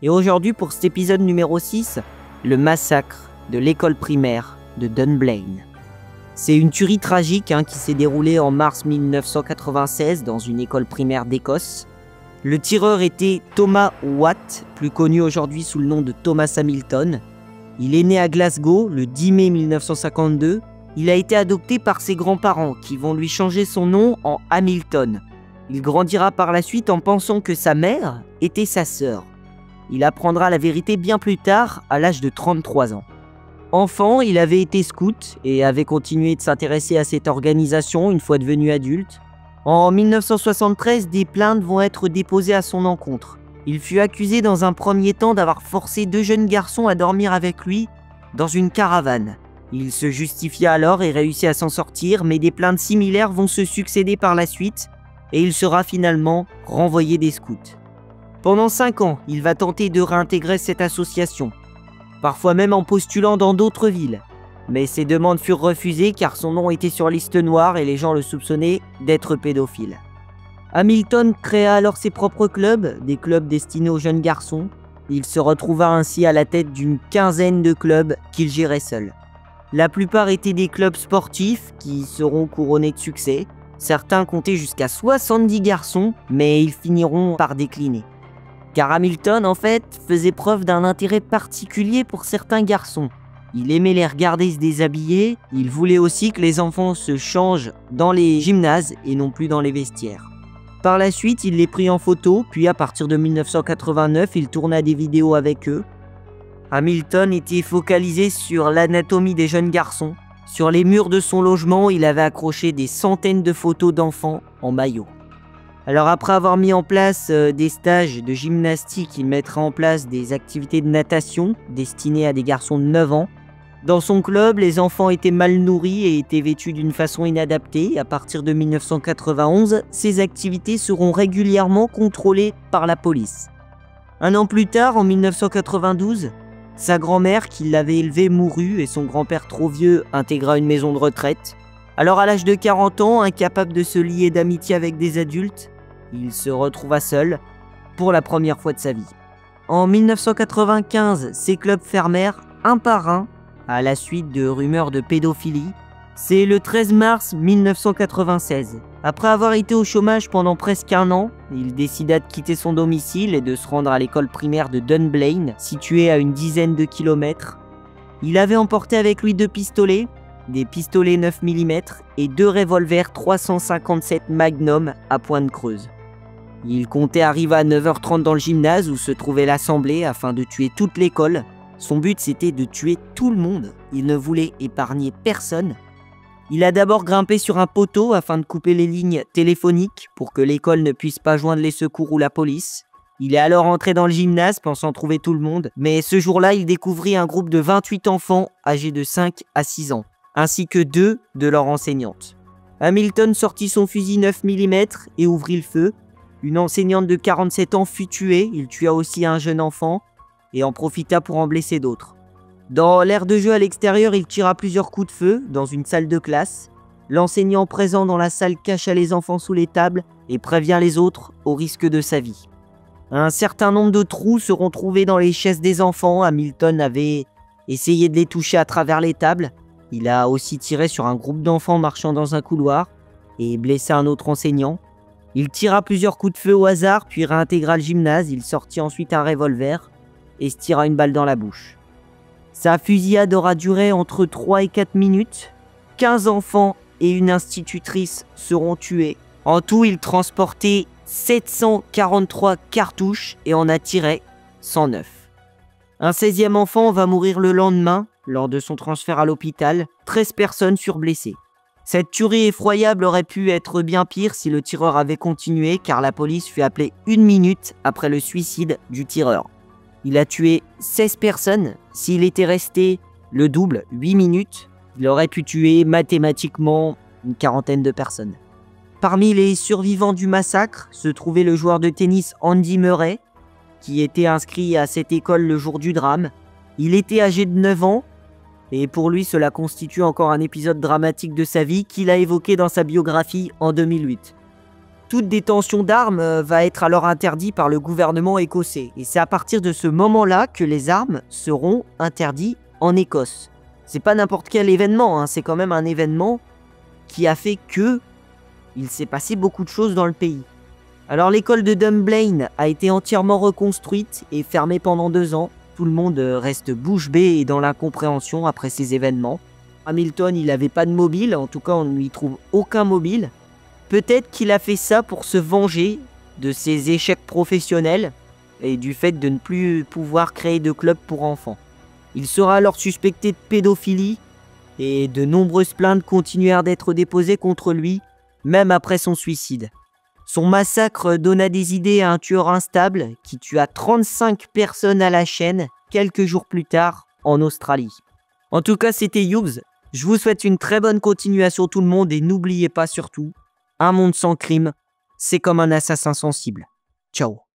Et aujourd'hui, pour cet épisode numéro 6, le massacre de l'école primaire de Dunblane. C'est une tuerie tragique qui s'est déroulée en mars 1996 dans une école primaire d'Écosse. Le tireur était Thomas Watt, plus connu aujourd'hui sous le nom de Thomas Hamilton. Il est né à Glasgow le 10 mai 1952. Il a été adopté par ses grands-parents qui vont lui changer son nom en Hamilton. Il grandira par la suite en pensant que sa mère était sa sœur. Il apprendra la vérité bien plus tard, à l'âge de 33 ans. Enfant, il avait été scout et avait continué de s'intéresser à cette organisation une fois devenu adulte. En 1973, des plaintes vont être déposées à son encontre. Il fut accusé dans un premier temps d'avoir forcé 2 jeunes garçons à dormir avec lui dans une caravane. Il se justifia alors et réussit à s'en sortir, mais des plaintes similaires vont se succéder par la suite et il sera finalement renvoyé des scouts. Pendant 5 ans, il va tenter de réintégrer cette association, parfois même en postulant dans d'autres villes. Mais ses demandes furent refusées car son nom était sur liste noire et les gens le soupçonnaient d'être pédophile. Hamilton créa alors ses propres clubs, des clubs destinés aux jeunes garçons. Il se retrouva ainsi à la tête d'une quinzaine de clubs qu'il gérait seul. La plupart étaient des clubs sportifs qui seront couronnés de succès. Certains comptaient jusqu'à 70 garçons, mais ils finiront par décliner. Car Hamilton, en fait, faisait preuve d'un intérêt particulier pour certains garçons. Il aimait les regarder se déshabiller, il voulait aussi que les enfants se changent dans les gymnases et non plus dans les vestiaires. Par la suite, il les prit en photo, puis à partir de 1989, il tourna des vidéos avec eux. Hamilton était focalisé sur l'anatomie des jeunes garçons. Sur les murs de son logement, il avait accroché des centaines de photos d'enfants en maillot. Alors après avoir mis en place des stages de gymnastique, il mettra en place des activités de natation destinées à des garçons de 9 ans. Dans son club, les enfants étaient mal nourris et étaient vêtus d'une façon inadaptée. À partir de 1991, ces activités seront régulièrement contrôlées par la police. Un an plus tard, en 1992, sa grand-mère qui l'avait élevé mourut et son grand-père trop vieux intégra une maison de retraite. Alors à l'âge de 40 ans, incapable de se lier d'amitié avec des adultes, il se retrouva seul pour la première fois de sa vie. En 1995, ces clubs fermèrent un par un à la suite de rumeurs de pédophilie. C'est le 13 mars 1996. Après avoir été au chômage pendant presque un an, il décida de quitter son domicile et de se rendre à l'école primaire de Dunblane, située à une dizaine de kilomètres. Il avait emporté avec lui 2 pistolets, des pistolets 9 mm et 2 revolvers 357 Magnum à pointe creuse. Il comptait arriver à 9h30 dans le gymnase où se trouvait l'assemblée afin de tuer toute l'école. Son but c'était de tuer tout le monde, il ne voulait épargner personne. Il a d'abord grimpé sur un poteau afin de couper les lignes téléphoniques pour que l'école ne puisse pas joindre les secours ou la police. Il est alors entré dans le gymnase pensant trouver tout le monde, mais ce jour-là il découvrit un groupe de 28 enfants âgés de 5 à 6 ans, ainsi que 2 de leurs enseignantes. Hamilton sortit son fusil 9 mm et ouvrit le feu. Une enseignante de 47 ans fut tuée, il tua aussi un jeune enfant et en profita pour en blesser d'autres. Dans l'aire de jeu à l'extérieur, il tira plusieurs coups de feu dans une salle de classe. L'enseignant présent dans la salle cacha les enfants sous les tables et prévient les autres au risque de sa vie. Un certain nombre de trous seront trouvés dans les chaises des enfants. Hamilton avait essayé de les toucher à travers les tables. Il a aussi tiré sur un groupe d'enfants marchant dans un couloir et blessé un autre enseignant. Il tira plusieurs coups de feu au hasard, puis réintégra le gymnase. Il sortit ensuite un revolver et se tira une balle dans la bouche. Sa fusillade aura duré entre 3 et 4 minutes. 15 enfants et une institutrice seront tués. En tout, il transportait 743 cartouches et en a tiré 109. Un 16e enfant va mourir le lendemain lors de son transfert à l'hôpital. 13 personnes furent blessées. Cette tuerie effroyable aurait pu être bien pire si le tireur avait continué car la police fut appelée 1 minute après le suicide du tireur. Il a tué 16 personnes. S'il était resté le double, 8 minutes, il aurait pu tuer mathématiquement une quarantaine de personnes. Parmi les survivants du massacre se trouvait le joueur de tennis Andy Murray, qui était inscrit à cette école le jour du drame. Il était âgé de 9 ans, et pour lui cela constitue encore un épisode dramatique de sa vie qu'il a évoqué dans sa biographie en 2008. Toute détention d'armes va être alors interdite par le gouvernement écossais. Et c'est à partir de ce moment-là que les armes seront interdites en Écosse. C'est pas n'importe quel événement, hein, c'est quand même un événement qui a fait que il s'est passé beaucoup de choses dans le pays. Alors l'école de Dunblane a été entièrement reconstruite et fermée pendant 2 ans. Tout le monde reste bouche bée et dans l'incompréhension après ces événements. Hamilton, il n'avait pas de mobile, en tout cas on ne lui trouve aucun mobile. Peut-être qu'il a fait ça pour se venger de ses échecs professionnels et du fait de ne plus pouvoir créer de club pour enfants. Il sera alors suspecté de pédophilie et de nombreuses plaintes continuèrent d'être déposées contre lui, même après son suicide. Son massacre donna des idées à un tueur instable qui tua 35 personnes à la chaîne quelques jours plus tard en Australie. En tout cas, c'était Youbs. Je vous souhaite une très bonne continuation tout le monde et n'oubliez pas surtout, un monde sans crime, c'est comme un assassin sensible. Ciao.